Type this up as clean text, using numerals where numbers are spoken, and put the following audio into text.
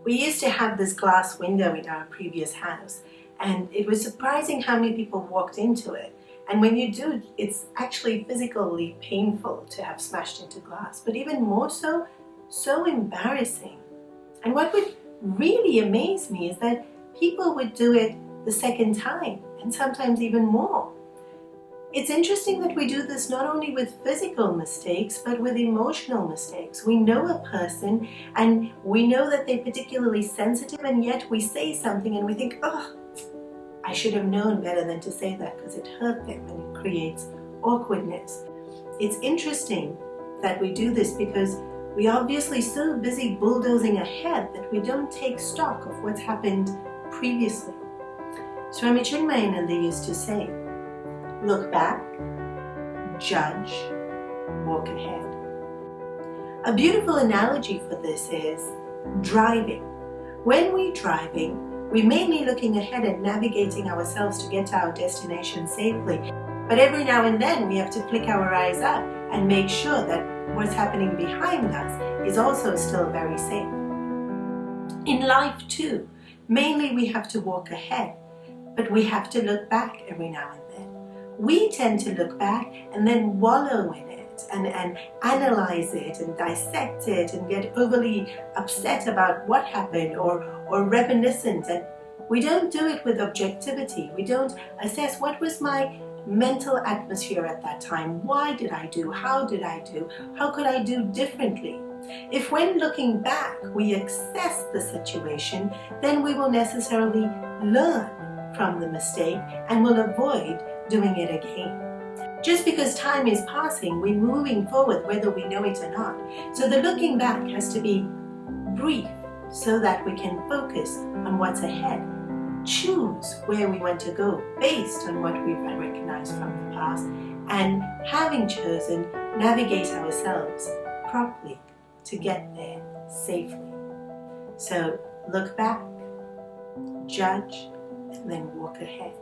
We used to have this glass window in our previous house, and it was surprising how many people walked into it. And when you do, it's actually physically painful to have smashed into glass, but even more so, so embarrassing. And what would really amaze me is that people would do it the second time, and sometimes even more. It's interesting that we do this not only with physical mistakes, but with emotional mistakes. We know a person and we know that they're particularly sensitive, and yet we say something and we think, oh, I should have known better than to say that because it hurt them and it creates awkwardness. It's interesting that we do this because we're obviously so busy bulldozing ahead that we don't take stock of what's happened previously. Swami Chinmayananda used to say, look back, judge, walk ahead. A beautiful analogy for this is driving. When we're driving, we're mainly looking ahead and navigating ourselves to get to our destination safely. But every now and then we have to flick our eyes up and make sure that what's happening behind us is also still very safe. In life too, mainly we have to walk ahead, but we have to look back every now and then. We tend to look back and then wallow in it and analyze it and dissect it and get overly upset about what happened or reminiscent. And we don't do it with objectivity. We don't assess what was my mental atmosphere at that time. Why did I do? How did I do? How could I do differently? If when looking back we assess the situation, then we will necessarily learn from the mistake and will avoid doing it again. Just because time is passing, we're moving forward whether we know it or not. So the looking back has to be brief so that we can focus on what's ahead. Choose where we want to go based on what we've recognized from the past, and having chosen, navigate ourselves properly to get there safely. So look back, judge, and then walk ahead.